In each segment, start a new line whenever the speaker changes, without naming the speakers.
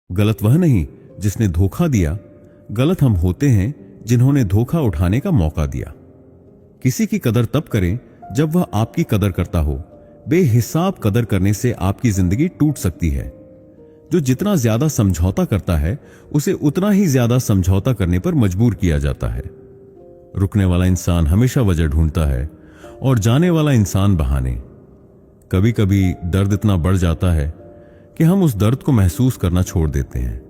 गलत वह नहीं जिसने धोखा दिया, गलत हम होते हैं जिन्होंने धोखा उठाने का मौका दिया। किसी की कदर तब करें जब वह आपकी कदर करता हो। बेहिसाब कदर करने से आपकी जिंदगी टूट सकती है। जो जितना ज्यादा समझौता करता है उसे उतना ही ज्यादा समझौता करने पर मजबूर किया जाता है। रुकने वाला इंसान हमेशा वजह ढूंढता है और जाने वाला इंसान बहाने। कभी कभी दर्द इतना बढ़ जाता है कि हम उस दर्द को महसूस करना छोड़ देते हैं।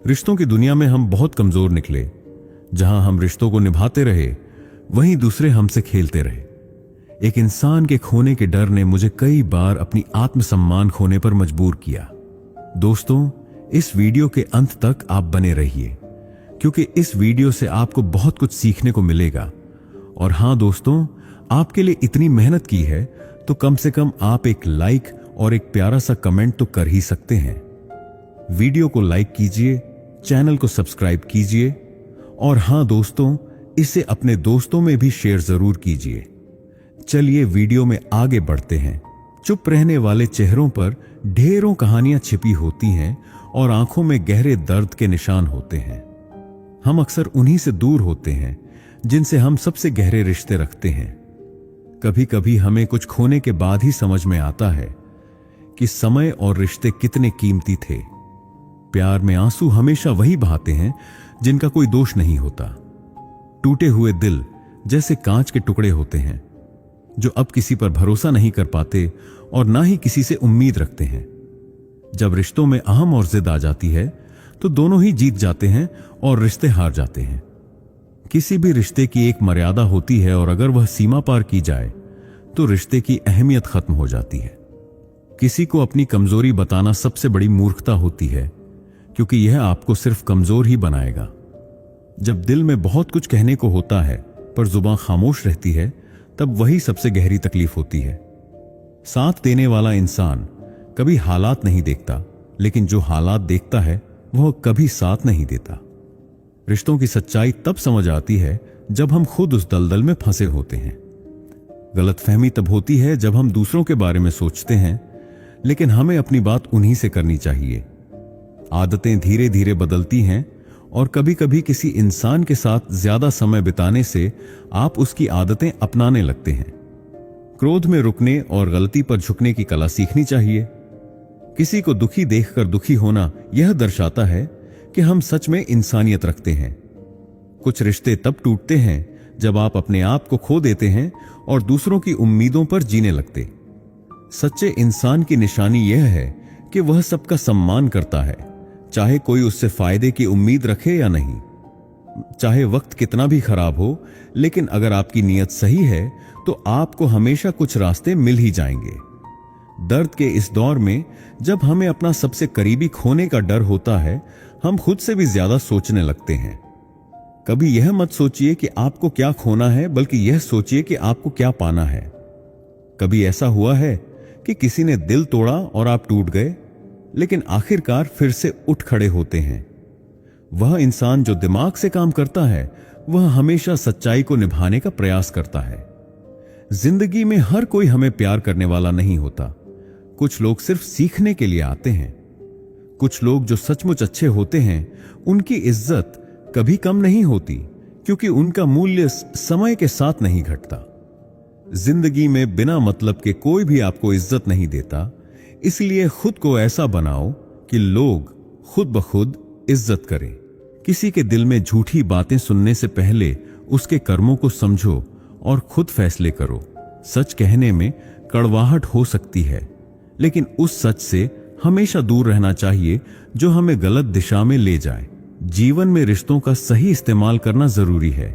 रिश्तों की दुनिया में हम बहुत कमजोर निकले। जहां हम रिश्तों को निभाते रहे वहीं दूसरे हमसे खेलते रहे। एक इंसान के खोने के डर ने मुझे कई बार अपनी आत्मसम्मान खोने पर मजबूर किया। दोस्तों, इस वीडियो के अंत तक आप बने रहिए क्योंकि इस वीडियो से आपको बहुत कुछ सीखने को मिलेगा। और हां दोस्तों, आपके लिए इतनी मेहनत की है तो कम से कम आप एक लाइक और एक प्यारा सा कमेंट तो कर ही सकते हैं। वीडियो को लाइक कीजिए, चैनल को सब्सक्राइब कीजिए और हां दोस्तों, इसे अपने दोस्तों में भी शेयर जरूर कीजिए। चलिए वीडियो में आगे बढ़ते हैं। चुप रहने वाले चेहरों पर ढेरों कहानियां छिपी होती हैं और आंखों में गहरे दर्द के निशान होते हैं। हम अक्सर उन्हीं से दूर होते हैं जिनसे हम सबसे गहरे रिश्ते रखते हैं। कभी कभी हमें कुछ खोने के बाद ही समझ में आता है कि समय और रिश्ते कितने कीमती थे। प्यार में आंसू हमेशा वही बहाते हैं जिनका कोई दोष नहीं होता। टूटे हुए दिल जैसे कांच के टुकड़े होते हैं जो अब किसी पर भरोसा नहीं कर पाते और ना ही किसी से उम्मीद रखते हैं। जब रिश्तों में अहम और जिद आ जाती है तो दोनों ही जीत जाते हैं और रिश्ते हार जाते हैं। किसी भी रिश्ते की एक मर्यादा होती है और अगर वह सीमा पार की जाए तो रिश्ते की अहमियत खत्म हो जाती है। किसी को अपनी कमजोरी बताना सबसे बड़ी मूर्खता होती है क्योंकि यह आपको सिर्फ कमजोर ही बनाएगा। जब दिल में बहुत कुछ कहने को होता है पर जुबान खामोश रहती है तब वही सबसे गहरी तकलीफ होती है। साथ देने वाला इंसान कभी हालात नहीं देखता, लेकिन जो हालात देखता है वह कभी साथ नहीं देता। रिश्तों की सच्चाई तब समझ आती है जब हम खुद उस दलदल में फंसे होते हैं। गलतफहमी तब होती है जब हम दूसरों के बारे में सोचते हैं लेकिन हमें अपनी बात उन्हीं से करनी चाहिए। आदतें धीरे धीरे बदलती हैं और कभी कभी किसी इंसान के साथ ज्यादा समय बिताने से आप उसकी आदतें अपनाने लगते हैं। क्रोध में रुकने और गलती पर झुकने की कला सीखनी चाहिए। किसी को दुखी देखकर दुखी होना यह दर्शाता है कि हम सच में इंसानियत रखते हैं। कुछ रिश्ते तब टूटते हैं जब आप अपने आप को खो देते हैं और दूसरों की उम्मीदों पर जीने लगते। सच्चे इंसान की निशानी यह है कि वह सबका सम्मान करता है, चाहे कोई उससे फायदे की उम्मीद रखे या नहीं। चाहे वक्त कितना भी खराब हो, लेकिन अगर आपकी नीयत सही है तो आपको हमेशा कुछ रास्ते मिल ही जाएंगे। दर्द के इस दौर में जब हमें अपना सबसे करीबी खोने का डर होता है, हम खुद से भी ज्यादा सोचने लगते हैं। कभी यह मत सोचिए कि आपको क्या खोना है, बल्कि यह सोचिए कि आपको क्या पाना है। कभी ऐसा हुआ है कि किसी ने दिल तोड़ा और आप टूट गए, लेकिन आखिरकार फिर से उठ खड़े होते हैं। वह इंसान जो दिमाग से काम करता है वह हमेशा सच्चाई को निभाने का प्रयास करता है। जिंदगी में हर कोई हमें प्यार करने वाला नहीं होता। कुछ लोग सिर्फ सीखने के लिए आते हैं। कुछ लोग जो सचमुच अच्छे होते हैं उनकी इज्जत कभी कम नहीं होती क्योंकि उनका मूल्य समय के साथ नहीं घटता। जिंदगी में बिना मतलब के कोई भी आपको इज्जत नहीं देता, इसलिए खुद को ऐसा बनाओ कि लोग खुद ब खुद इज्जत करें। किसी के दिल में झूठी बातें सुनने से पहले उसके कर्मों को समझो और खुद फैसले करो। सच कहने में कड़वाहट हो सकती है, लेकिन उस सच से हमेशा दूर रहना चाहिए जो हमें गलत दिशा में ले जाए। जीवन में रिश्तों का सही इस्तेमाल करना जरूरी है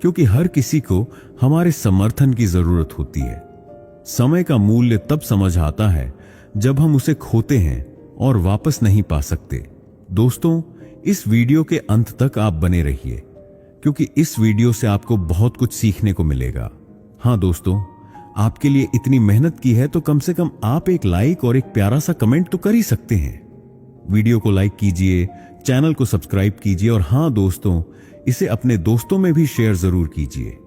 क्योंकि हर किसी को हमारे समर्थन की जरूरत होती है। समय का मूल्य तब समझ आता है जब हम उसे खोते हैं और वापस नहीं पा सकते। दोस्तों, इस वीडियो के अंत तक आप बने रहिए क्योंकि इस वीडियो से आपको बहुत कुछ सीखने को मिलेगा। हां दोस्तों, आपके लिए इतनी मेहनत की है तो कम से कम आप एक लाइक और एक प्यारा सा कमेंट तो कर ही सकते हैं। वीडियो को लाइक कीजिए, चैनल को सब्सक्राइब कीजिए और हां दोस्तों, इसे अपने दोस्तों में भी शेयर जरूर कीजिए।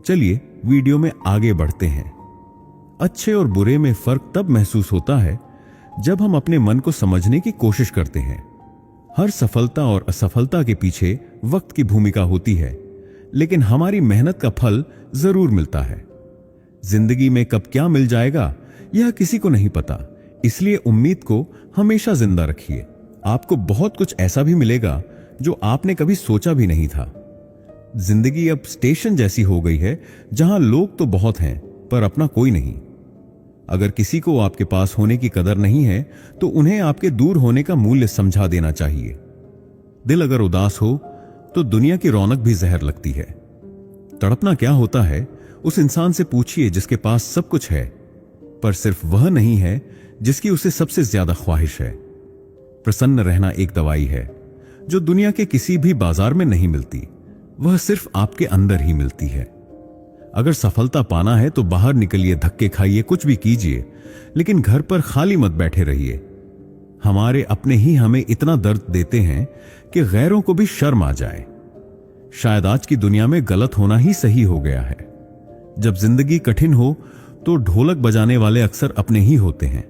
चलिए वीडियो में आगे बढ़ते हैं। अच्छे और बुरे में फर्क तब महसूस होता है जब हम अपने मन को समझने की कोशिश करते हैं। हर सफलता और असफलता के पीछे वक्त की भूमिका होती है, लेकिन हमारी मेहनत का फल जरूर मिलता है। जिंदगी में कब क्या मिल जाएगा यह किसी को नहीं पता, इसलिए उम्मीद को हमेशा जिंदा रखिए। आपको बहुत कुछ ऐसा भी मिलेगा जो आपने कभी सोचा भी नहीं था। जिंदगी अब स्टेशन जैसी हो गई है जहां लोग तो बहुत हैं पर अपना कोई नहीं। अगर किसी को आपके पास होने की कदर नहीं है तो उन्हें आपके दूर होने का मूल्य समझा देना चाहिए। दिल अगर उदास हो तो दुनिया की रौनक भी जहर लगती है। तड़पना क्या होता है उस इंसान से पूछिए जिसके पास सब कुछ है, पर सिर्फ वह नहीं है जिसकी उसे सबसे ज्यादा ख्वाहिश है। प्रसन्न रहना एक दवाई है जो दुनिया के किसी भी बाजार में नहीं मिलती, वह सिर्फ आपके अंदर ही मिलती है। अगर सफलता पाना है तो बाहर निकलिए, धक्के खाइए, कुछ भी कीजिए, लेकिन घर पर खाली मत बैठे रहिए। हमारे अपने ही हमें इतना दर्द देते हैं कि गैरों को भी शर्म आ जाए। शायद आज की दुनिया में गलत होना ही सही हो गया है। जब जिंदगी कठिन हो तो ढोलक बजाने वाले अक्सर अपने ही होते हैं।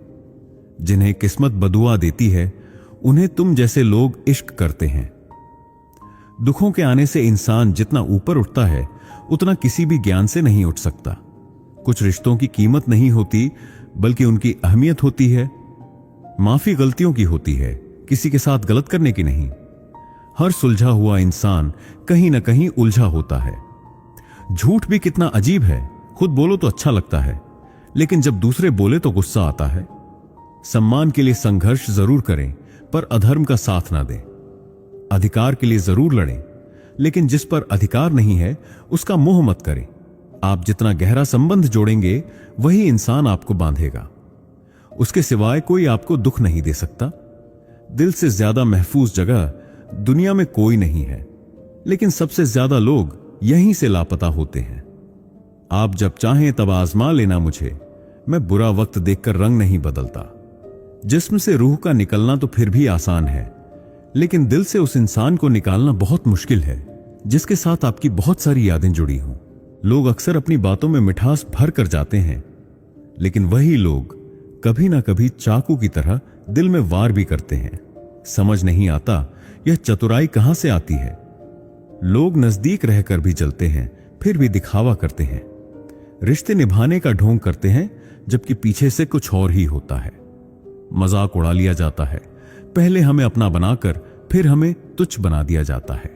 जिन्हें किस्मत बदुआ देती है उन्हें तुम जैसे लोग इश्क करते हैं। दुखों के आने से इंसान जितना ऊपर उठता है उतना किसी भी ज्ञान से नहीं उठ सकता। कुछ रिश्तों की कीमत नहीं होती बल्कि उनकी अहमियत होती है। माफी गलतियों की होती है, किसी के साथ गलत करने की नहीं। हर सुलझा हुआ इंसान कहीं ना कहीं उलझा होता है। झूठ भी कितना अजीब है, खुद बोलो तो अच्छा लगता है, लेकिन जब दूसरे बोले तो गुस्सा आता है। सम्मान के लिए संघर्ष जरूर करें पर अधर्म का साथ ना दें। अधिकार के लिए जरूर लड़ें, लेकिन जिस पर अधिकार नहीं है उसका मोह मत करें। आप जितना गहरा संबंध जोड़ेंगे वही इंसान आपको बांधेगा। उसके सिवाय कोई आपको दुख नहीं दे सकता। दिल से ज्यादा महफूज जगह दुनिया में कोई नहीं है, लेकिन सबसे ज्यादा लोग यहीं से लापता होते हैं। आप जब चाहें तब आजमा लेना मुझे, मैं बुरा वक्त देखकर रंग नहीं बदलता। जिस्म से रूह का निकलना तो फिर भी आसान है, लेकिन दिल से उस इंसान को निकालना बहुत मुश्किल है जिसके साथ आपकी बहुत सारी यादें जुड़ी हों। लोग अक्सर अपनी बातों में मिठास भर कर जाते हैं, लेकिन वही लोग कभी ना कभी चाकू की तरह दिल में वार भी करते हैं। समझ नहीं आता यह चतुराई कहां से आती है। लोग नजदीक रहकर भी जलते हैं, फिर भी दिखावा करते हैं। रिश्ते निभाने का ढोंग करते हैं जबकि पीछे से कुछ और ही होता है। मजाक उड़ा लिया जाता है, पहले हमें अपना बनाकर फिर हमें तुच्छ बना दिया जाता है।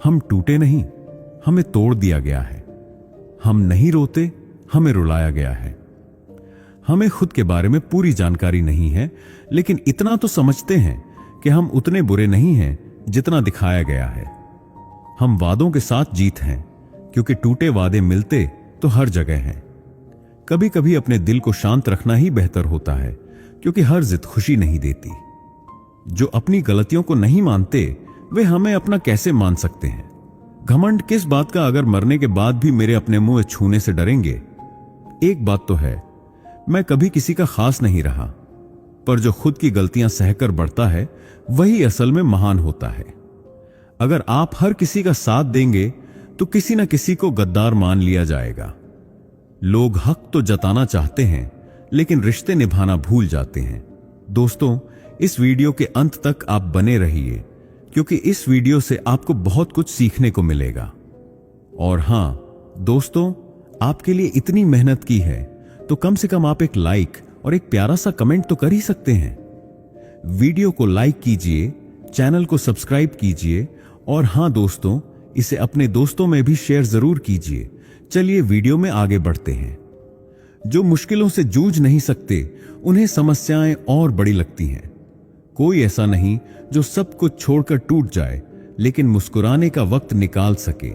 हम टूटे नहीं, हमें तोड़ दिया गया है। हम नहीं रोते, हमें रुलाया गया है। हमें खुद के बारे में पूरी जानकारी नहीं है, लेकिन इतना तो समझते हैं कि हम उतने बुरे नहीं हैं जितना दिखाया गया है। हम वादों के साथ जीत हैं, क्योंकि टूटे वादे मिलते तो हर जगह हैं। कभी कभी अपने दिल को शांत रखना ही बेहतर होता है, क्योंकि हर जिद खुशी नहीं देती। जो अपनी गलतियों को नहीं मानते वे हमें अपना कैसे मान सकते हैं। घमंड किस बात का अगर मरने के बाद भी मेरे अपने मुंह छूने से डरेंगे। एक बात तो है, मैं कभी किसी का खास नहीं रहा, पर जो खुद की गलतियां सहकर बढ़ता है वही असल में महान होता है। अगर आप हर किसी का साथ देंगे तो किसी न किसी को गद्दार मान लिया जाएगा। लोग हक तो जताना चाहते हैं, लेकिन रिश्ते निभाना भूल जाते हैं। दोस्तों, इस वीडियो के अंत तक आप बने रहिए, क्योंकि इस वीडियो से आपको बहुत कुछ सीखने को मिलेगा। और हां दोस्तों, आपके लिए इतनी मेहनत की है तो कम से कम आप एक लाइक और एक प्यारा सा कमेंट तो कर ही सकते हैं। वीडियो को लाइक कीजिए, चैनल को सब्सक्राइब कीजिए, और हां दोस्तों, इसे अपने दोस्तों में भी शेयर जरूर कीजिए। चलिए वीडियो में आगे बढ़ते हैं। जो मुश्किलों से जूझ नहीं सकते उन्हें समस्याएं और बड़ी लगती हैं। कोई ऐसा नहीं जो सब कुछ छोड़कर टूट जाए लेकिन मुस्कुराने का वक्त निकाल सके।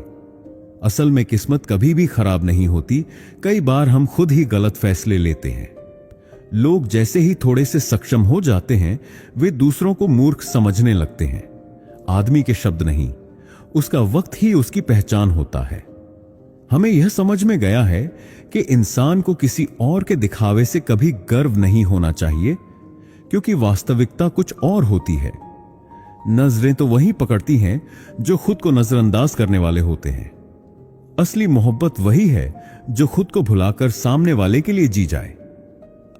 असल में किस्मत कभी भी खराब नहीं होती, कई बार हम खुद ही गलत फैसले लेते हैं। लोग जैसे ही थोड़े से सक्षम हो जाते हैं वे दूसरों को मूर्ख समझने लगते हैं। आदमी के शब्द नहीं, उसका वक्त ही उसकी पहचान होता है। हमें यह समझ में गया है कि इंसान को किसी और के दिखावे से कभी गर्व नहीं होना चाहिए, क्योंकि वास्तविकता कुछ और होती है। नजरें तो वही पकड़ती हैं जो खुद को नजरअंदाज करने वाले होते हैं। असली मोहब्बत वही है जो खुद को भुलाकर सामने वाले के लिए जी जाए।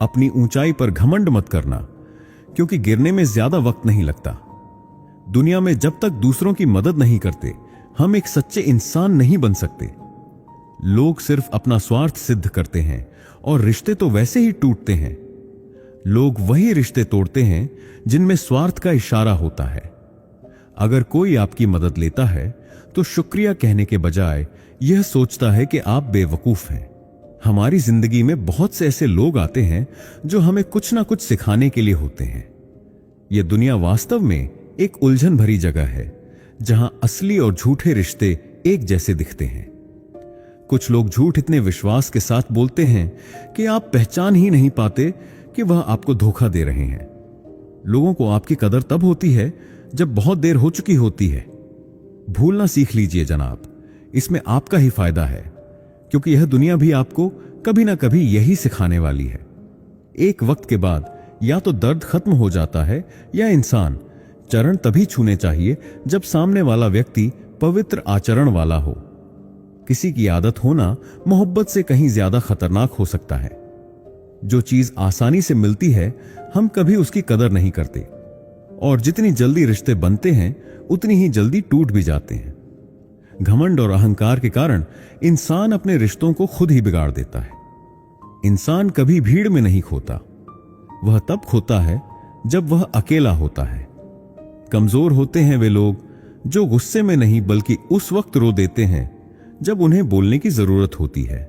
अपनी ऊंचाई पर घमंड मत करना, क्योंकि गिरने में ज्यादा वक्त नहीं लगता। दुनिया में जब तक दूसरों की मदद नहीं करते, हम एक सच्चे इंसान नहीं बन सकते। लोग सिर्फ अपना स्वार्थ सिद्ध करते हैं और रिश्ते तो वैसे ही टूटते हैं। लोग वही रिश्ते तोड़ते हैं जिनमें स्वार्थ का इशारा होता है। अगर कोई आपकी मदद लेता है तो शुक्रिया कहने के बजाय यह सोचता है कि आप बेवकूफ हैं। हमारी जिंदगी में बहुत से ऐसे लोग आते हैं जो हमें कुछ ना कुछ सिखाने के लिए होते हैं। यह दुनिया वास्तव में एक उलझन भरी जगह है जहां असली और झूठे रिश्ते एक जैसे दिखते हैं। कुछ लोग झूठ इतने विश्वास के साथ बोलते हैं कि आप पहचान ही नहीं पाते कि वह आपको धोखा दे रहे हैं। लोगों को आपकी कदर तब होती है जब बहुत देर हो चुकी होती है। भूलना सीख लीजिए जनाब, इसमें आपका ही फायदा है, क्योंकि यह दुनिया भी आपको कभी ना कभी यही सिखाने वाली है। एक वक्त के बाद या तो दर्द खत्म हो जाता है या इंसान चरण तभी छूने चाहिए जब सामने वाला व्यक्ति पवित्र आचरण वाला हो। किसी की आदत होना मोहब्बत से कहीं ज्यादा खतरनाक हो सकता है। जो चीज आसानी से मिलती है हम कभी उसकी कदर नहीं करते, और जितनी जल्दी रिश्ते बनते हैं उतनी ही जल्दी टूट भी जाते हैं। घमंड और अहंकार के कारण इंसान अपने रिश्तों को खुद ही बिगाड़ देता है। इंसान कभी भीड़ में नहीं खोता, वह तब खोता है जब वह अकेला होता है। कमजोर होते हैं वे लोग जो गुस्से में नहीं बल्कि उस वक्त रो देते हैं जब उन्हें बोलने की जरूरत होती है।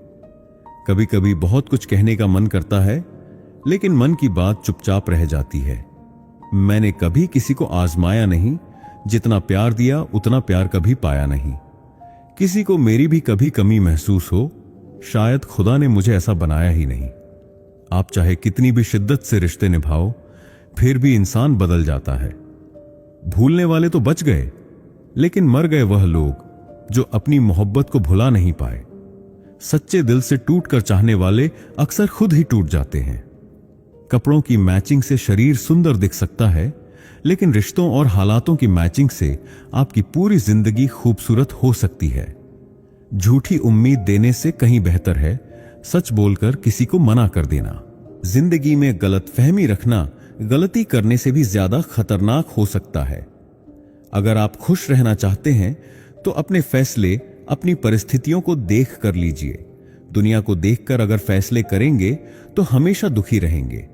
कभी कभी बहुत कुछ कहने का मन करता है, लेकिन मन की बात चुपचाप रह जाती है। मैंने कभी किसी को आजमाया नहीं, जितना प्यार दिया उतना प्यार कभी पाया नहीं। किसी को मेरी भी कभी कमी महसूस हो, शायद खुदा ने मुझे ऐसा बनाया ही नहीं। आप चाहे कितनी भी शिद्दत से रिश्ते निभाओ, फिर भी इंसान बदल जाता है। भूलने वाले तो बच गए, लेकिन मर गए वह लोग जो अपनी मोहब्बत को भुला नहीं पाए। सच्चे दिल से टूटकर चाहने वाले अक्सर खुद ही टूट जाते हैं। कपड़ों की मैचिंग से शरीर सुंदर दिख सकता है, लेकिन रिश्तों और हालातों की मैचिंग से आपकी पूरी जिंदगी खूबसूरत हो सकती है। झूठी उम्मीद देने से कहीं बेहतर है सच बोलकर किसी को मना कर देना। जिंदगी में गलतफहमी रखना गलती करने से भी ज्यादा खतरनाक हो सकता है। अगर आप खुश रहना चाहते हैं तो अपने फैसले अपनी परिस्थितियों को देख कर लीजिए। दुनिया को देखकर अगर फैसले करेंगे तो हमेशा दुखी रहेंगे।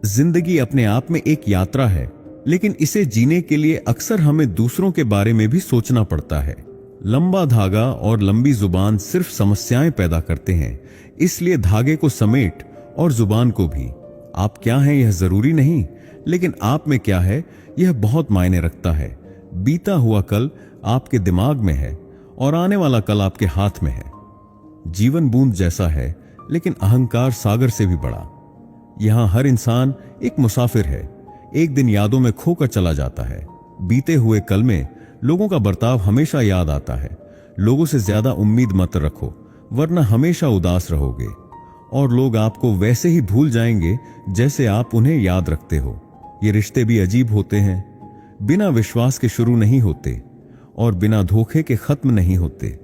जिंदगी अपने आप में एक यात्रा है, लेकिन इसे जीने के लिए अक्सर हमें दूसरों के बारे में भी सोचना पड़ता है। लंबा धागा और लंबी जुबान सिर्फ समस्याएं पैदा करते हैं, इसलिए धागे को समेट और जुबान को भी। आप क्या हैं यह जरूरी नहीं, लेकिन आप में क्या है यह बहुत मायने रखता है। बीता हुआ कल आपके दिमाग में है और आने वाला कल आपके हाथ में है। जीवन बूंद जैसा है, लेकिन अहंकार सागर से भी बड़ा। यहां हर इंसान एक मुसाफिर है, एक दिन यादों में खोकर चला जाता है। बीते हुए कल में लोगों का बर्ताव हमेशा याद आता है। लोगों से ज्यादा उम्मीद मत रखो, वरना हमेशा उदास रहोगे, और लोग आपको वैसे ही भूल जाएंगे जैसे आप उन्हें याद रखते हो। ये रिश्ते भी अजीब होते हैं, बिना विश्वास के शुरू नहीं होते और बिना धोखे के खत्म नहीं होते।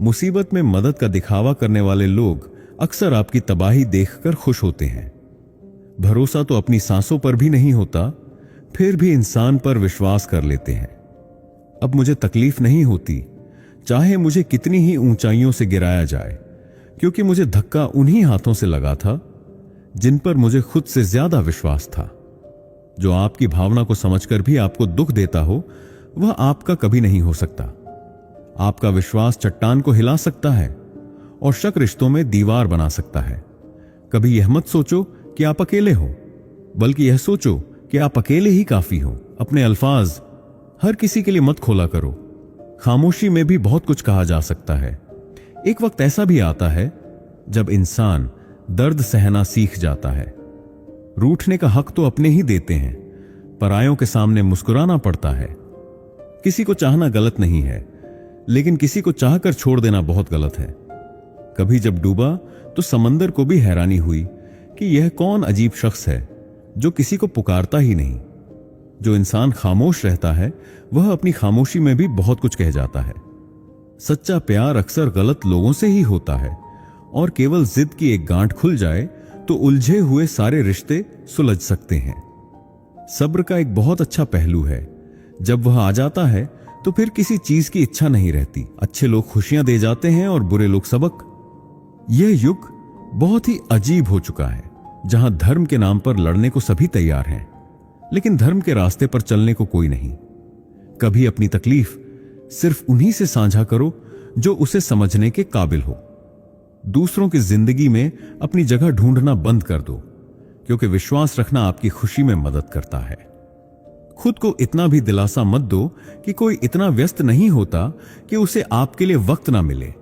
मुसीबत में मदद का दिखावा करने वाले लोग अक्सर आपकी तबाही देखकर खुश होते हैं। भरोसा तो अपनी सांसों पर भी नहीं होता, फिर भी इंसान पर विश्वास कर लेते हैं। अब मुझे तकलीफ नहीं होती, चाहे मुझे कितनी ही ऊंचाइयों से गिराया जाए, क्योंकि मुझे धक्का उन्हीं हाथों से लगा था जिन पर मुझे खुद से ज्यादा विश्वास था। जो आपकी भावना को समझकर भी आपको दुख देता हो, वह आपका कभी नहीं हो सकता। आपका विश्वास चट्टान को हिला सकता है और शक रिश्तों में दीवार बना सकता है। कभी यह मत सोचो कि आप अकेले हो, बल्कि यह सोचो कि आप अकेले ही काफी हो। अपने अल्फाज हर किसी के लिए मत खोला करो। खामोशी में भी बहुत कुछ कहा जा सकता है। एक वक्त ऐसा भी आता है जब इंसान दर्द सहना सीख जाता है। रूठने का हक तो अपने ही देते हैं, परायों के सामने मुस्कुराना पड़ता है। किसी को चाहना गलत नहीं है, लेकिन किसी को चाहकर छोड़ देना बहुत गलत है। कभी जब डूबा तो समंदर को भी हैरानी हुई कि यह कौन अजीब शख्स है जो किसी को पुकारता ही नहीं। जो इंसान खामोश रहता है वह अपनी खामोशी में भी बहुत कुछ कह जाता है। सच्चा प्यार अक्सर गलत लोगों से ही होता है, और केवल जिद की एक गांठ खुल जाए तो उलझे हुए सारे रिश्ते सुलझ सकते हैं। सब्र का एक बहुत अच्छा पहलू है। जब वह आ जाता है तो फिर किसी चीज की इच्छा नहीं रहती। अच्छे लोग खुशियां दे जाते हैं और बुरे लोग सबक। यह युग बहुत ही अजीब हो चुका है, जहां धर्म के नाम पर लड़ने को सभी तैयार हैं, लेकिन धर्म के रास्ते पर चलने को कोई नहीं। कभी अपनी तकलीफ सिर्फ उन्हीं से साझा करो जो उसे समझने के काबिल हो। दूसरों की जिंदगी में अपनी जगह ढूंढना बंद कर दो, क्योंकि विश्वास रखना आपकी खुशी में मदद करता है। खुद को इतना भी दिलासा मत दो कि कोई इतना व्यस्त नहीं होता कि उसे आपके लिए वक्त ना मिले।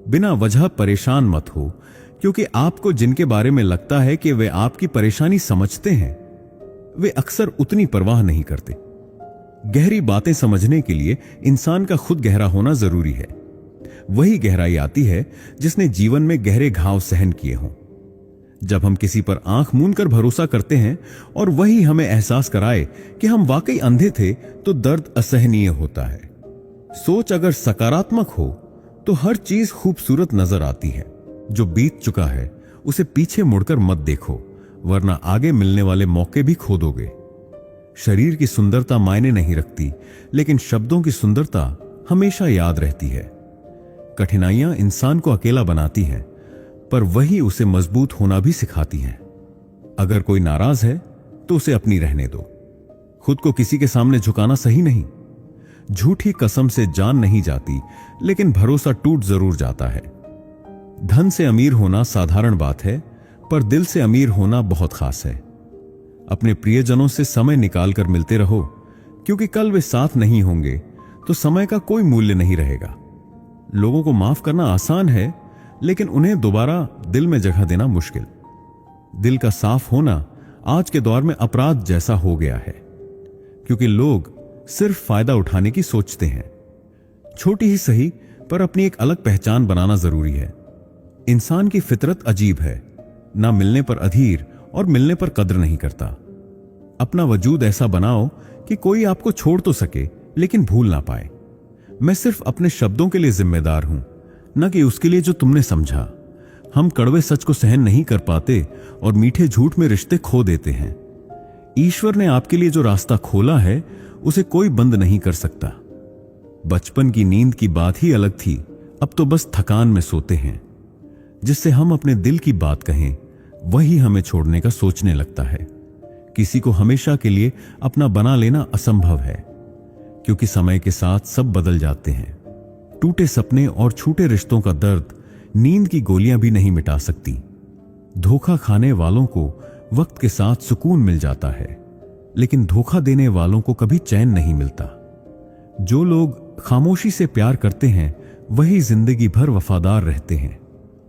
बिना वजह परेशान मत हो, क्योंकि आपको जिनके बारे में लगता है कि वे आपकी परेशानी समझते हैं, वे अक्सर उतनी परवाह नहीं करते। गहरी बातें समझने के लिए इंसान का खुद गहरा होना जरूरी है। वही गहराई आती है जिसने जीवन में गहरे घाव सहन किए हों। जब हम किसी पर आंख मूंद कर भरोसा करते हैं और वही हमें एहसास कराए कि हम वाकई अंधे थे, तो दर्द असहनीय होता है। सोच अगर सकारात्मक हो तो हर चीज खूबसूरत नजर आती है। जो बीत चुका है उसे पीछे मुड़कर मत देखो, वरना आगे मिलने वाले मौके भी खो दोगे। शरीर की सुंदरता मायने नहीं रखती, लेकिन शब्दों की सुंदरता हमेशा याद रहती है। कठिनाइयां इंसान को अकेला बनाती हैं, पर वही उसे मजबूत होना भी सिखाती हैं। अगर कोई नाराज है तो उसे अपनी रहने दो। खुद को किसी के सामने झुकाना सही नहीं। झूठी कसम से जान नहीं जाती, लेकिन भरोसा टूट जरूर जाता है। धन से अमीर होना साधारण बात है, पर दिल से अमीर होना बहुत खास है। अपने प्रियजनों से समय निकालकर मिलते रहो, क्योंकि कल वे साथ नहीं होंगे तो समय का कोई मूल्य नहीं रहेगा। लोगों को माफ करना आसान है, लेकिन उन्हें दोबारा दिल में जगह देना मुश्किल। दिल का साफ होना आज के दौर में अपराध जैसा हो गया है, क्योंकि लोग सिर्फ फायदा उठाने की सोचते हैं। छोटी ही सही, पर अपनी एक अलग पहचान बनाना जरूरी है। इंसान की फितरत अजीब है, ना मिलने पर अधीर और मिलने पर कद्र नहीं करता। अपना वजूद ऐसा बनाओ कि कोई आपको छोड़ तो सके, लेकिन भूल ना पाए। मैं सिर्फ अपने शब्दों के लिए जिम्मेदार हूं, न कि उसके लिए जो तुमने समझा। हम कड़वे सच को सहन नहीं कर पाते और मीठे झूठ में रिश्ते खो देते हैं। ईश्वर ने आपके लिए जो रास्ता खोला है, उसे कोई बंद नहीं कर सकता। बचपन की नींद की बात ही अलग थी, अब तो बस थकान में सोते हैं। जिससे हम अपने दिल की बात कहें, वही हमें छोड़ने का सोचने लगता है। किसी को हमेशा के लिए अपना बना लेना असंभव है, क्योंकि समय के साथ सब बदल जाते हैं। टूटे सपने और छूटे रिश्तों का दर्द नींद की गोलियां भी नहीं मिटा सकती। धोखा खाने वालों को वक्त के साथ सुकून मिल जाता है, लेकिन धोखा देने वालों को कभी चैन नहीं मिलता। जो लोग खामोशी से प्यार करते हैं, वही जिंदगी भर वफादार रहते हैं।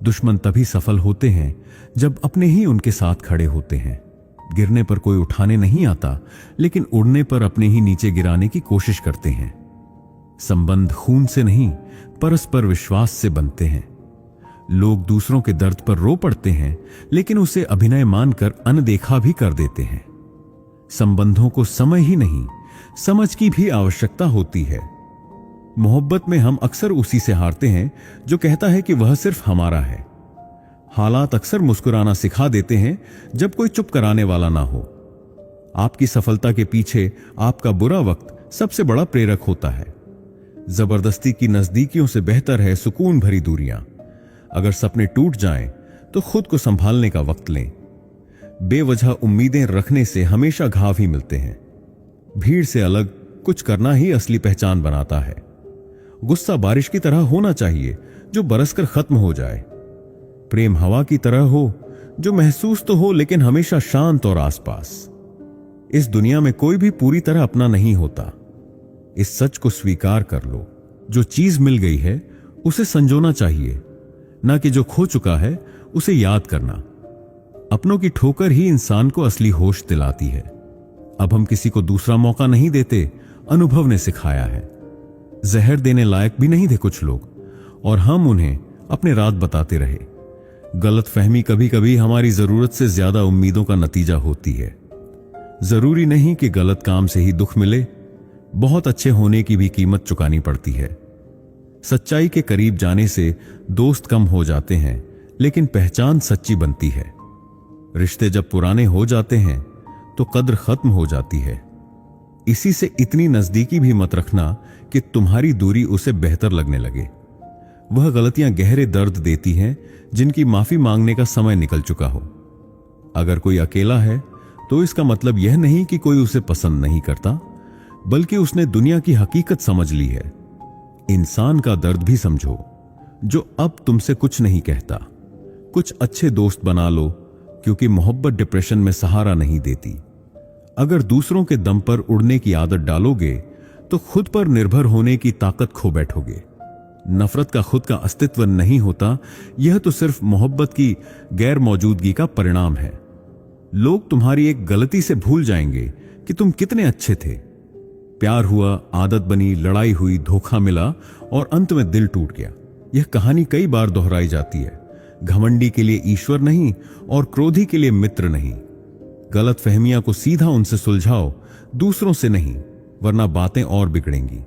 दुश्मन तभी सफल होते हैं जब अपने ही उनके साथ खड़े होते हैं। गिरने पर कोई उठाने नहीं आता, लेकिन उड़ने पर अपने ही नीचे गिराने की कोशिश करते हैं। संबंध खून से नहीं, परस्पर विश्वास से बनते हैं। लोग दूसरों के दर्द पर रो पड़ते हैं, लेकिन उसे अभिनय मानकर अनदेखा भी कर देते हैं। संबंधों को समय ही नहीं, समझ की भी आवश्यकता होती है। मोहब्बत में हम अक्सर उसी से हारते हैं जो कहता है कि वह सिर्फ हमारा है। हालात अक्सर मुस्कुराना सिखा देते हैं जब कोई चुप कराने वाला ना हो। आपकी सफलता के पीछे आपका बुरा वक्त सबसे बड़ा प्रेरक होता है। जबरदस्ती की नजदीकियों से बेहतर है सुकून भरी दूरियां। अगर सपने टूट जाएं तो खुद को संभालने का वक्त लें। बेवजह उम्मीदें रखने से हमेशा घाव ही मिलते हैं। भीड़ से अलग कुछ करना ही असली पहचान बनाता है। गुस्सा बारिश की तरह होना चाहिए जो बरसकर खत्म हो जाए। प्रेम हवा की तरह हो जो महसूस तो हो, लेकिन हमेशा शांत और आसपास। इस दुनिया में कोई भी पूरी तरह अपना नहीं होता। इस सच को स्वीकार कर लो, जो चीज मिल गई है उसे संजोना चाहिए, ना कि जो खो चुका है उसे याद करना। अपनों की ठोकर ही इंसान को असली होश दिलाती है। अब हम किसी को दूसरा मौका नहीं देते, अनुभव ने सिखाया है। जहर देने लायक भी नहीं थे कुछ लोग, और हम उन्हें अपने राज बताते रहे। गलतफहमी कभी कभी हमारी जरूरत से ज्यादा उम्मीदों का नतीजा होती है। जरूरी नहीं कि गलत काम से ही दुख मिले, बहुत अच्छे होने की भी कीमत चुकानी पड़ती है। सच्चाई के करीब जाने से दोस्त कम हो जाते हैं, लेकिन पहचान सच्ची बनती है। रिश्ते जब पुराने हो जाते हैं तो कद्र खत्म हो जाती है। इसी से इतनी नजदीकी भी मत रखना कि तुम्हारी दूरी उसे बेहतर लगने लगे। वह गलतियां गहरे दर्द देती हैं जिनकी माफी मांगने का समय निकल चुका हो। अगर कोई अकेला है तो इसका मतलब यह नहीं कि कोई उसे पसंद नहीं करता, बल्कि उसने दुनिया की हकीकत समझ ली है। इंसान का दर्द भी समझो जो अब तुमसे कुछ नहीं कहता। कुछ अच्छे दोस्त बना लो, क्योंकि मोहब्बत डिप्रेशन में सहारा नहीं देती। अगर दूसरों के दम पर उड़ने की आदत डालोगे तो खुद पर निर्भर होने की ताकत खो बैठोगे। नफरत का खुद का अस्तित्व नहीं होता, यह तो सिर्फ मोहब्बत की गैर मौजूदगी का परिणाम है। लोग तुम्हारी एक गलती से भूल जाएंगे कि तुम कितने अच्छे थे। प्यार हुआ, आदत बनी, लड़ाई हुई, धोखा मिला और अंत में दिल टूट गया। यह कहानी कई बार दोहराई जाती है। घमंडी के लिए ईश्वर नहीं और क्रोधी के लिए मित्र नहीं। गलत फहमियां को सीधा उनसे सुलझाओ, दूसरों से नहीं, वरना बातें और बिगड़ेंगी।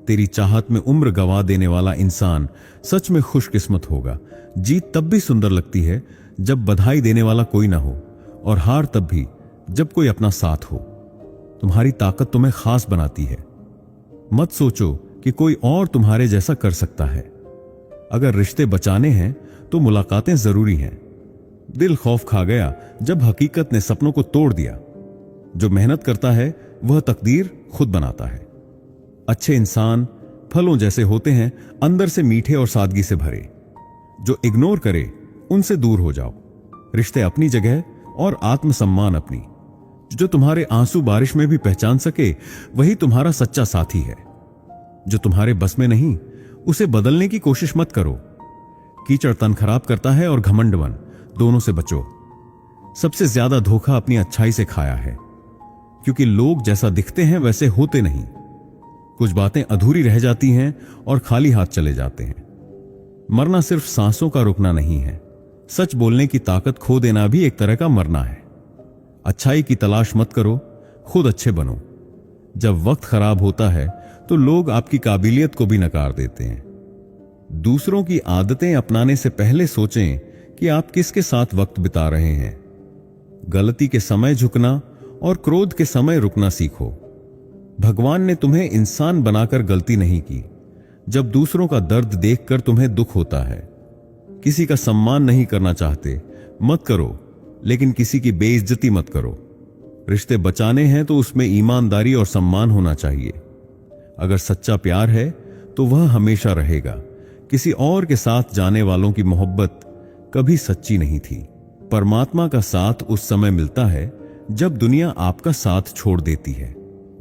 तेरी चाहत में उम्र गवा देने वाला इंसान सच में खुशकिस्मत होगा। जीत तब भी सुंदर लगती है जब बधाई देने वाला कोई ना हो, और हार तब भी जब कोई अपना साथ हो। तुम्हारी ताकत तुम्हें खास बनाती है। मत सोचो कि कोई और तुम्हारे जैसा कर सकता है। अगर रिश्ते बचाने हैं तो मुलाकातें जरूरी हैं। दिल खौफ खा गया जब हकीकत ने सपनों को तोड़ दिया। जो मेहनत करता है वह तकदीर खुद बनाता है। अच्छे इंसान फलों जैसे होते हैं, अंदर से मीठे और सादगी से भरे। जो इग्नोर करे उनसे दूर हो जाओ। रिश्ते अपनी जगह और आत्मसम्मान अपनी। जो तुम्हारे आंसू बारिश में भी पहचान सके वही तुम्हारा सच्चा साथी है। जो तुम्हारे बस में नहीं उसे बदलने की कोशिश मत करो। कीचड़ तन खराब करता है और घमंड मन, दोनों से बचो। सबसे ज्यादा धोखा अपनी अच्छाई से खाया है, क्योंकि लोग जैसा दिखते हैं वैसे होते नहीं। कुछ बातें अधूरी रह जाती हैं और खाली हाथ चले जाते हैं। मरना सिर्फ सांसों का रुकना नहीं है, सच बोलने की ताकत खो देना भी एक तरह का मरना है। अच्छाई की तलाश मत करो, खुद अच्छे बनो। जब वक्त खराब होता है तो लोग आपकी काबिलियत को भी नकार देते हैं। दूसरों की आदतें अपनाने से पहले सोचें कि आप किसके साथ वक्त बिता रहे हैं। गलती के समय झुकना और क्रोध के समय रुकना सीखो। भगवान ने तुम्हें इंसान बनाकर गलती नहीं की। जब दूसरों का दर्द देखकर तुम्हें दुख होता है, किसी का सम्मान नहीं करना चाहते, मत करो, लेकिन किसी की बेइज्जती मत करो। रिश्ते बचाने हैं तो उसमें ईमानदारी और सम्मान होना चाहिए। अगर सच्चा प्यार है तो वह हमेशा रहेगा। किसी और के साथ जाने वालों की मोहब्बत कभी सच्ची नहीं थी। परमात्मा का साथ उस समय मिलता है जब दुनिया आपका साथ छोड़ देती है।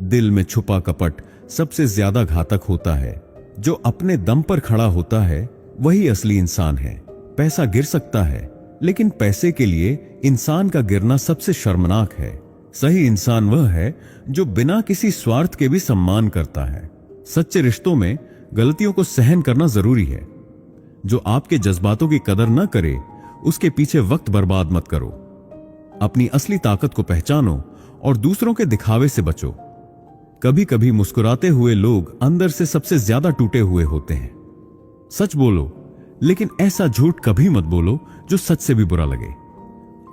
दिल में छुपा कपट सबसे ज्यादा घातक होता है। जो अपने दम पर खड़ा होता है वही असली इंसान है। पैसा गिर सकता है, लेकिन पैसे के लिए इंसान का गिरना सबसे शर्मनाक है। सही इंसान वह है जो बिना किसी स्वार्थ के भी सम्मान करता है। सच्चे रिश्तों में गलतियों को सहन करना जरूरी है। जो आपके जज्बातों की कदर न करे उसके पीछे वक्त बर्बाद मत करो। अपनी असली ताकत को पहचानो और दूसरों के दिखावे से बचो। कभी कभी मुस्कुराते हुए लोग अंदर से सबसे ज्यादा टूटे हुए होते हैं। सच बोलो, लेकिन ऐसा झूठ कभी मत बोलो जो सच से भी बुरा लगे।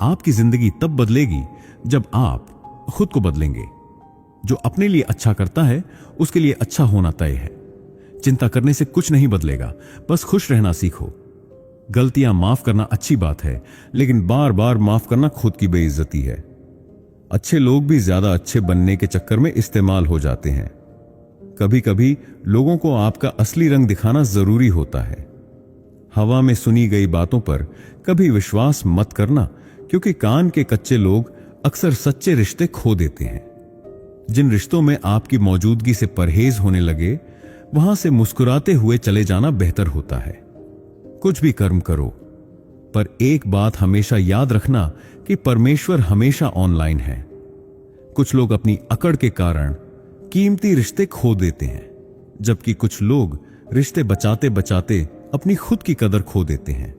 आपकी जिंदगी तब बदलेगी जब आप खुद को बदलेंगे। जो अपने लिए अच्छा करता है उसके लिए अच्छा होना तय है। चिंता करने से कुछ नहीं बदलेगा, बस खुश रहना सीखो। गलतियां माफ करना अच्छी बात है, लेकिन बार बार माफ करना खुद की बेइज्जती है। अच्छे लोग भी ज्यादा अच्छे बनने के चक्कर में इस्तेमाल हो जाते हैं। कभी कभी लोगों को आपका असली रंग दिखाना जरूरी होता है। हवा में सुनी गई बातों पर कभी विश्वास मत करना, क्योंकि कान के कच्चे लोग अक्सर सच्चे रिश्ते खो देते हैं। जिन रिश्तों में आपकी मौजूदगी से परहेज होने लगे, वहां से मुस्कुराते हुए चले जाना बेहतर होता है। कुछ भी कर्म करो, पर एक बात हमेशा याद रखना कि परमेश्वर हमेशा ऑनलाइन है। कुछ लोग अपनी अकड़ के कारण कीमती रिश्ते खो देते हैं, जबकि कुछ लोग रिश्ते बचाते बचाते अपनी खुद की कदर खो देते हैं।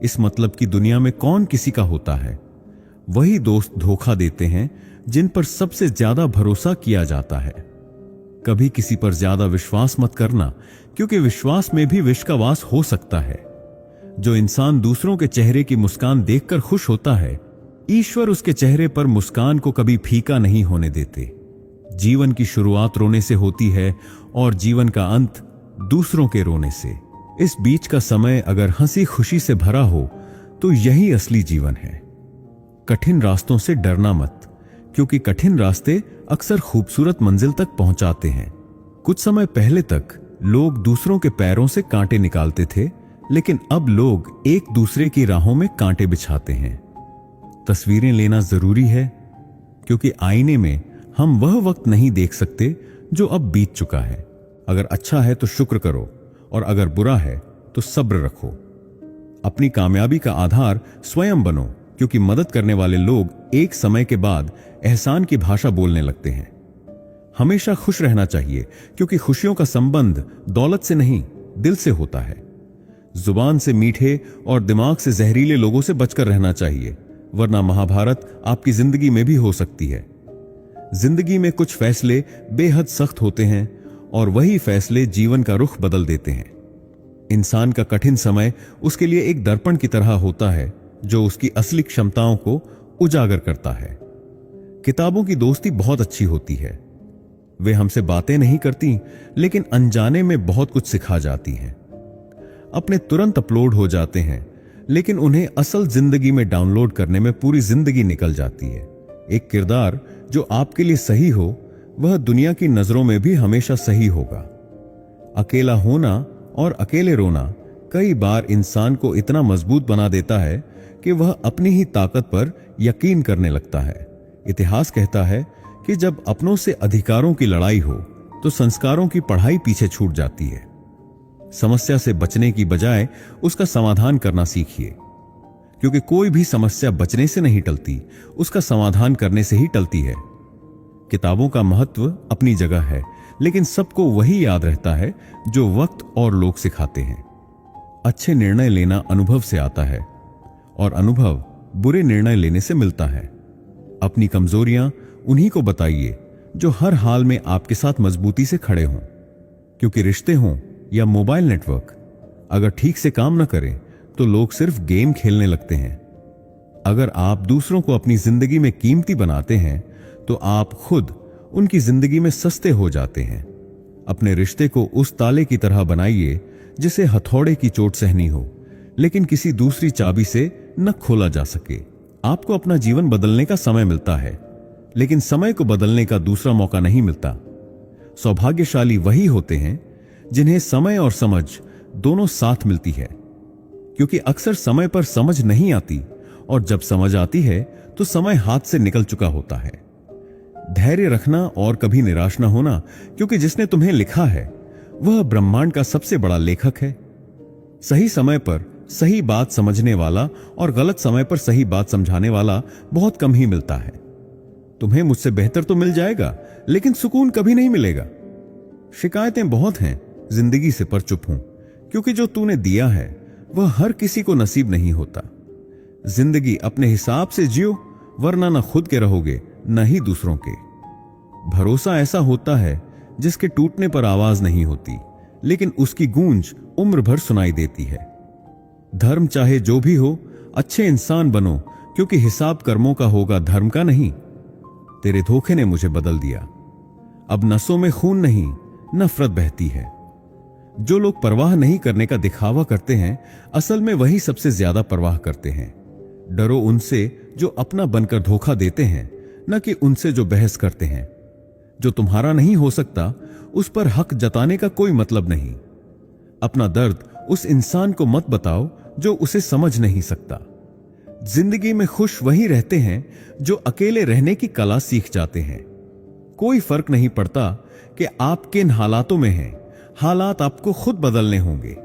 इस मतलब की दुनिया में कौन किसी का होता है? वही दोस्त धोखा देते हैं जिन पर सबसे ज्यादा भरोसा किया जाता है। कभी किसी पर ज्यादा विश्वास मत करना, क्योंकि विश्वास में भी विष का वास हो सकता है। जो इंसान दूसरों के चेहरे की मुस्कान देखकर खुश होता है, ईश्वर उसके चेहरे पर मुस्कान को कभी फीका नहीं होने देते। जीवन की शुरुआत रोने से होती है और जीवन का अंत दूसरों के रोने से। इस बीच का समय अगर हंसी खुशी से भरा हो तो यही असली जीवन है। कठिन रास्तों से डरना मत, क्योंकि कठिन रास्ते अक्सर खूबसूरत मंजिल तक पहुंचाते हैं। कुछ समय पहले तक लोग दूसरों के पैरों से कांटे निकालते थे, लेकिन अब लोग एक दूसरे की राहों में कांटे बिछाते हैं। तस्वीरें लेना जरूरी है, क्योंकि आईने में हम वह वक्त नहीं देख सकते जो अब बीत चुका है। अगर अच्छा है तो शुक्र करो, और अगर बुरा है तो सब्र रखो। अपनी कामयाबी का आधार स्वयं बनो, क्योंकि मदद करने वाले लोग एक समय के बाद एहसान की भाषा बोलने लगते हैं। हमेशा खुश रहना चाहिए, क्योंकि खुशियों का संबंध दौलत से नहीं, दिल से होता है। जुबान से मीठे और दिमाग से जहरीले लोगों से बचकर रहना चाहिए, वरना महाभारत आपकी जिंदगी में भी हो सकती है। जिंदगी में कुछ फैसले बेहद सख्त होते हैं, और वही फैसले जीवन का रुख बदल देते हैं। इंसान का कठिन समय उसके लिए एक दर्पण की तरह होता है, जो उसकी असली क्षमताओं को उजागर करता है। किताबों की दोस्ती बहुत अच्छी होती है। वे हमसे बातें नहीं करती, लेकिन अनजाने में बहुत कुछ सिखा जाती हैं। अपने तुरंत अपलोड हो जाते हैं, लेकिन उन्हें असल जिंदगी में डाउनलोड करने में पूरी जिंदगी निकल जाती है। एक किरदार जो आपके लिए सही हो, वह दुनिया की नजरों में भी हमेशा सही होगा। अकेला होना और अकेले रोना कई बार इंसान को इतना मजबूत बना देता है कि वह अपनी ही ताकत पर यकीन करने लगता है। इतिहास कहता है कि जब अपनों से अधिकारों की लड़ाई हो तो संस्कारों की पढ़ाई पीछे छूट जाती है। समस्या से बचने की बजाय उसका समाधान करना सीखिए, क्योंकि कोई भी समस्या बचने से नहीं टलती, उसका समाधान करने से ही टलती है। किताबों का महत्व अपनी जगह है, लेकिन सबको वही याद रहता है जो वक्त और लोग सिखाते हैं। अच्छे निर्णय लेना अनुभव से आता है, और अनुभव बुरे निर्णय लेने से मिलता है। अपनी कमजोरियां उन्हीं को बताइए जो हर हाल में आपके साथ मजबूती से खड़े हों, क्योंकि रिश्ते हों या मोबाइल नेटवर्क, अगर ठीक से काम न करें तो लोग सिर्फ गेम खेलने लगते हैं। अगर आप दूसरों को अपनी जिंदगी में कीमती बनाते हैं तो आप खुद उनकी जिंदगी में सस्ते हो जाते हैं। अपने रिश्ते को उस ताले की तरह बनाइए जिसे हथौड़े की चोट सहनी हो, लेकिन किसी दूसरी चाबी से न खोला जा सके। आपको अपना जीवन बदलने का समय मिलता है, लेकिन समय को बदलने का दूसरा मौका नहीं मिलता। सौभाग्यशाली वही होते हैं जिन्हें समय और समझ दोनों साथ मिलती है, क्योंकि अक्सर समय पर समझ नहीं आती, और जब समझ आती है तो समय हाथ से निकल चुका होता है। धैर्य रखना और कभी निराश न होना, क्योंकि जिसने तुम्हें लिखा है वह ब्रह्मांड का सबसे बड़ा लेखक है। सही समय पर सही बात समझने वाला और गलत समय पर सही बात समझाने वाला बहुत कम ही मिलता है। तुम्हें मुझसे बेहतर तो मिल जाएगा, लेकिन सुकून कभी नहीं मिलेगा। शिकायतें बहुत हैं जिंदगी से, पर चुप हूं, क्योंकि जो तूने दिया है वह हर किसी को नसीब नहीं होता। जिंदगी अपने हिसाब से जियो, वरना न खुद के रहोगे न ही दूसरों के। भरोसा ऐसा होता है जिसके टूटने पर आवाज नहीं होती, लेकिन उसकी गूंज उम्र भर सुनाई देती है। धर्म चाहे जो भी हो, अच्छे इंसान बनो, क्योंकि हिसाब कर्मों का होगा, धर्म का नहीं। तेरे धोखे ने मुझे बदल दिया, अब नसों में खून नहीं नफरत बहती है। जो लोग परवाह नहीं करने का दिखावा करते हैं, असल में वही सबसे ज्यादा परवाह करते हैं। डरो उनसे जो अपना बनकर धोखा देते हैं, न कि उनसे जो बहस करते हैं। जो तुम्हारा नहीं हो सकता उस पर हक जताने का कोई मतलब नहीं। अपना दर्द उस इंसान को मत बताओ जो उसे समझ नहीं सकता। जिंदगी में खुश वही रहते हैं जो अकेले रहने की कला सीख जाते हैं। कोई फर्क नहीं पड़ता कि आप किन हालातों में हैं, हालात आपको खुद बदलने होंगे।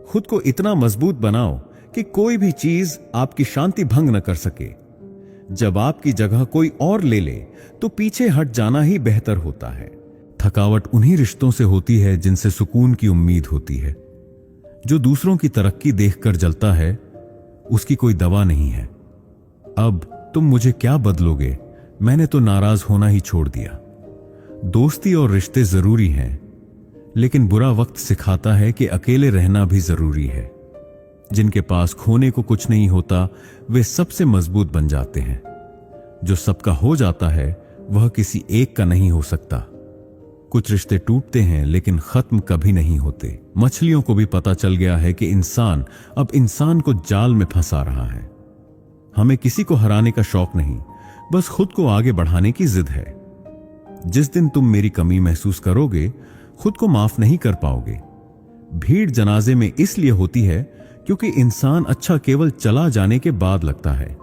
खुद को इतना मजबूत बनाओ कि कोई भी चीज आपकी शांति भंग न कर सके। जब आपकी जगह कोई और ले ले तो पीछे हट जाना ही बेहतर होता है। थकावट उन्हीं रिश्तों से होती है जिनसे सुकून की उम्मीद होती है। जो दूसरों की तरक्की देखकर जलता है, उसकी कोई दवा नहीं है। अब तुम मुझे क्या बदलोगे, मैंने तो नाराज होना ही छोड़ दिया। दोस्ती और रिश्ते जरूरी हैं, लेकिन बुरा वक्त सिखाता है कि अकेले रहना भी जरूरी है। जिनके पास खोने को कुछ नहीं होता, वे सबसे मजबूत बन जाते हैं। जो सबका हो जाता है, वह किसी एक का नहीं हो सकता। कुछ रिश्ते टूटते हैं लेकिन खत्म कभी नहीं होते। मछलियों को भी पता चल गया है कि इंसान अब इंसान को जाल में फंसा रहा है। हमें किसी को हराने का शौक नहीं, बस खुद को आगे बढ़ाने की जिद है। जिस दिन तुम मेरी कमी महसूस करोगे, खुद को माफ नहीं कर पाओगे। भीड़ जनाजे में इसलिए होती है क्योंकि इंसान अच्छा केवल चला जाने के बाद लगता है।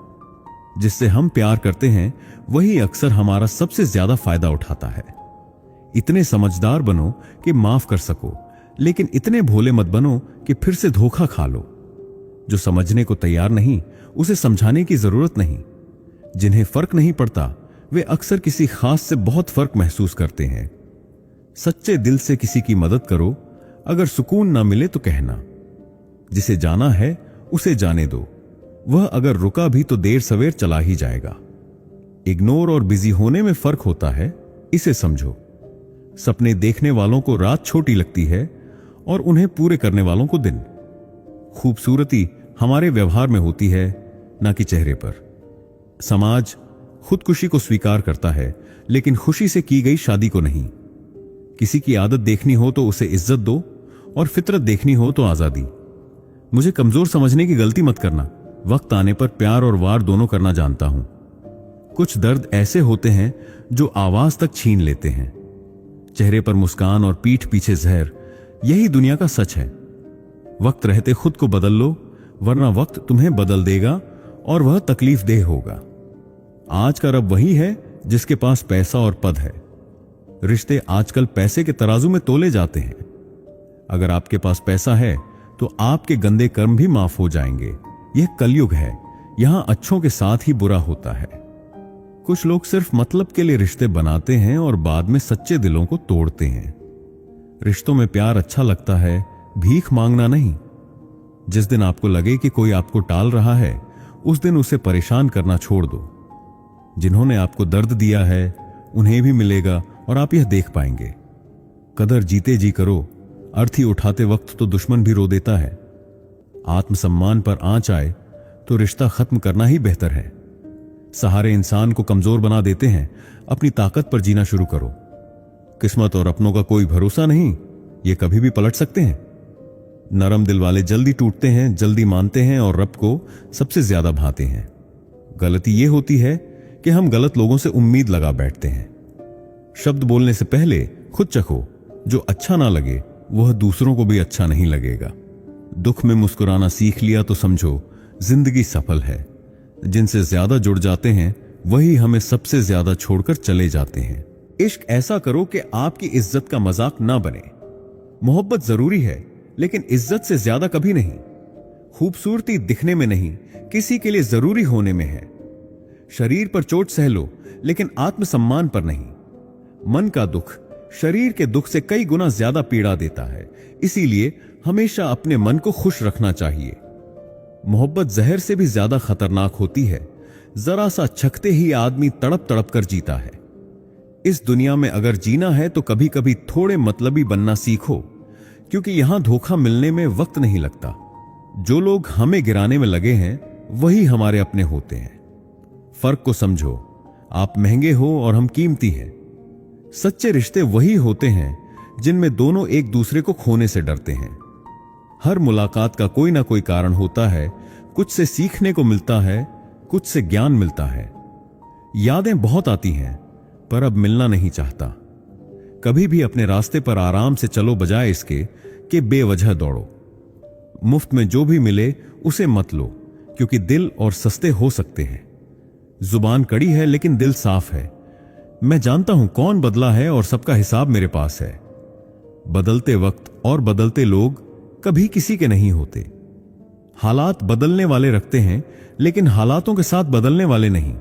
जिससे हम प्यार करते हैं वही अक्सर हमारा सबसे ज्यादा फायदा उठाता है। इतने समझदार बनो कि माफ कर सको, लेकिन इतने भोले मत बनो कि फिर से धोखा खा लो। जो समझने को तैयार नहीं, उसे समझाने की जरूरत नहीं। जिन्हें फर्क नहीं पड़ता, वे अक्सर किसी खास से बहुत फर्क महसूस करते हैं। सच्चे दिल से किसी की मदद करो, अगर सुकून ना मिले तो कहना। जिसे जाना है उसे जाने दो, वह अगर रुका भी तो देर सवेर चला ही जाएगा। इग्नोर और बिजी होने में फर्क होता है, इसे समझो। सपने देखने वालों को रात छोटी लगती है और उन्हें पूरे करने वालों को दिन। खूबसूरती हमारे व्यवहार में होती है, ना कि चेहरे पर। समाज खुदकुशी को स्वीकार करता है, लेकिन खुशी से की गई शादी को नहीं। किसी की आदत देखनी हो तो उसे इज्जत दो, और फितरत देखनी हो तो आजादी। मुझे कमजोर समझने की गलती मत करना। वक्त आने पर प्यार और वार दोनों करना जानता हूं। कुछ दर्द ऐसे होते हैं जो आवाज तक छीन लेते हैं। चेहरे पर मुस्कान और पीठ पीछे जहर, यही दुनिया का सच है। वक्त रहते खुद को बदल लो, वरना वक्त तुम्हें बदल देगा और वह तकलीफ देह होगा। आज का रब वही है जिसके पास पैसा और पद है। रिश्ते आजकल पैसे के तराजू में तोले जाते हैं। अगर आपके पास पैसा है तो आपके गंदे कर्म भी माफ हो जाएंगे। यह कलयुग है, यहां अच्छों के साथ ही बुरा होता है। कुछ लोग सिर्फ मतलब के लिए रिश्ते बनाते हैं और बाद में सच्चे दिलों को तोड़ते हैं। रिश्तों में प्यार अच्छा लगता है, भीख मांगना नहीं। जिस दिन आपको लगे कि कोई आपको टाल रहा है, उस दिन उसे परेशान करना छोड़ दो। जिन्होंने आपको दर्द दिया है उन्हें भी मिलेगा और आप यह देख पाएंगे। कदर जीते जी करो, अर्थी उठाते वक्त तो दुश्मन भी रो देता है। आत्मसम्मान पर आंच आए तो रिश्ता खत्म करना ही बेहतर है। सहारे इंसान को कमजोर बना देते हैं, अपनी ताकत पर जीना शुरू करो। किस्मत और अपनों का कोई भरोसा नहीं, ये कभी भी पलट सकते हैं। नरम दिल वाले जल्दी टूटते हैं, जल्दी मानते हैं और रब को सबसे ज्यादा भाते हैं। गलती यह होती है कि हम गलत लोगों से उम्मीद लगा बैठते हैं। शब्द बोलने से पहले खुद चखो, जो अच्छा ना लगे वह दूसरों को भी अच्छा नहीं लगेगा। दुख में मुस्कुराना सीख लिया तो समझो जिंदगी सफल है। जिनसे ज्यादा जुड़ जाते हैं वही हमें सबसे ज्यादा छोड़कर चले जाते हैं। इश्क ऐसा करो कि आपकी इज्जत का मजाक ना बने। मोहब्बत जरूरी है, लेकिन इज्जत से ज्यादा कभी नहीं। खूबसूरती दिखने में नहीं, किसी के लिए जरूरी होने में है। शरीर पर चोट सह लो, लेकिन आत्मसम्मान पर नहीं। मन का दुख शरीर के दुख से कई गुना ज्यादा पीड़ा देता है, इसीलिए हमेशा अपने मन को खुश रखना चाहिए। मोहब्बत जहर से भी ज्यादा खतरनाक होती है। जरा सा छकते ही आदमी तड़प तड़प कर जीता है। इस दुनिया में अगर जीना है तो कभी कभी थोड़े मतलबी बनना सीखो, क्योंकि यहां धोखा मिलने में वक्त नहीं लगता। जो लोग हमें गिराने में लगे हैं वही हमारे अपने होते हैं। फर्क को समझो, आप महंगे हो और हम कीमती हैं। सच्चे रिश्ते वही होते हैं जिनमें दोनों एक दूसरे को खोने से डरते हैं। हर मुलाकात का कोई ना कोई कारण होता है। कुछ से सीखने को मिलता है, कुछ से ज्ञान मिलता है। यादें बहुत आती हैं, पर अब मिलना नहीं चाहता। कभी भी अपने रास्ते पर आराम से चलो, बजाय इसके कि बेवजह दौड़ो। मुफ्त में जो भी मिले उसे मत लो, क्योंकि दिल और सस्ते हो सकते हैं। जुबान कड़ी है लेकिन दिल साफ है। मैं जानता हूं कौन बदला है और सबका हिसाब मेरे पास है। बदलते वक्त और बदलते लोग कभी किसी के नहीं होते। हालात बदलने वाले रखते हैं, लेकिन हालातों के साथ बदलने वाले नहीं।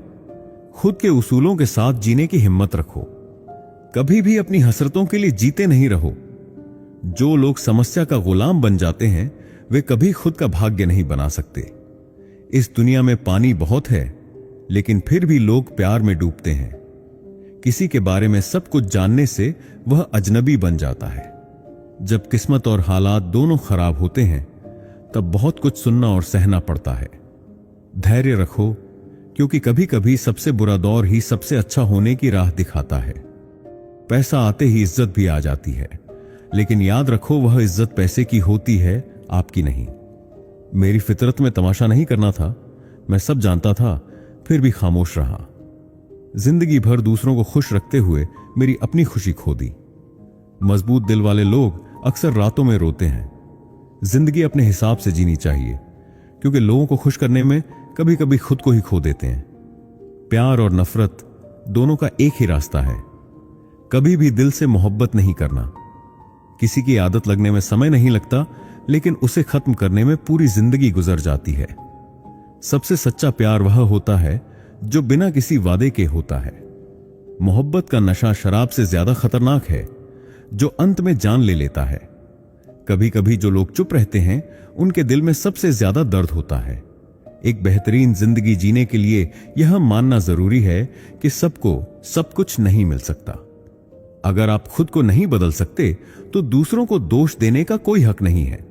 खुद के उसूलों के साथ जीने की हिम्मत रखो। कभी भी अपनी हसरतों के लिए जीते नहीं रहो। जो लोग समस्या का गुलाम बन जाते हैं वे कभी खुद का भाग्य नहीं बना सकते। इस दुनिया में पानी बहुत है, लेकिन फिर भी लोग प्यार में डूबते हैं। किसी के बारे में सब कुछ जानने से वह अजनबी बन जाता है। जब किस्मत और हालात दोनों खराब होते हैं तब बहुत कुछ सुनना और सहना पड़ता है। धैर्य रखो, क्योंकि कभी कभी सबसे बुरा दौर ही सबसे अच्छा होने की राह दिखाता है। पैसा आते ही इज्जत भी आ जाती है, लेकिन याद रखो वह इज्जत पैसे की होती है, आपकी नहीं। मेरी फितरत में तमाशा नहीं करना था, मैं सब जानता था, फिर भी खामोश रहा। जिंदगी भर दूसरों को खुश रखते हुए मेरी अपनी खुशी खो दी। मजबूत दिल वाले लोग अक्सर रातों में रोते हैं। जिंदगी अपने हिसाब से जीनी चाहिए, क्योंकि लोगों को खुश करने में कभी कभी खुद को ही खो देते हैं। प्यार और नफरत दोनों का एक ही रास्ता है। कभी भी दिल से मोहब्बत नहीं करना। किसी की आदत लगने में समय नहीं लगता, लेकिन उसे खत्म करने में पूरी जिंदगी गुजर जाती है। सबसे सच्चा प्यार वह होता है जो बिना किसी वादे के होता है। मोहब्बत का नशा शराब से ज्यादा खतरनाक है, जो अंत में जान ले लेता है। कभी कभी जो लोग चुप रहते हैं, उनके दिल में सबसे ज्यादा दर्द होता है। एक बेहतरीन जिंदगी जीने के लिए यह मानना जरूरी है कि सबको सब कुछ नहीं मिल सकता। अगर आप खुद को नहीं बदल सकते, तो दूसरों को दोष देने का कोई हक नहीं है।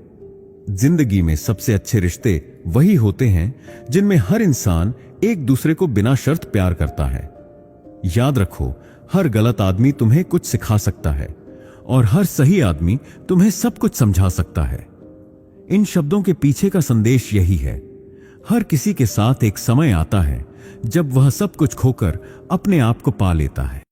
जिंदगी में सबसे अच्छे रिश्ते वही होते हैं जिनमें हर इंसान एक दूसरे को बिना शर्त प्यार करता है। याद रखो, हर गलत आदमी तुम्हें कुछ सिखा सकता है और हर सही आदमी तुम्हें सब कुछ समझा सकता है। इन शब्दों के पीछे का संदेश यही है, हर किसी के साथ एक समय आता है जब वह सब कुछ खोकर अपने आप को पा लेता है।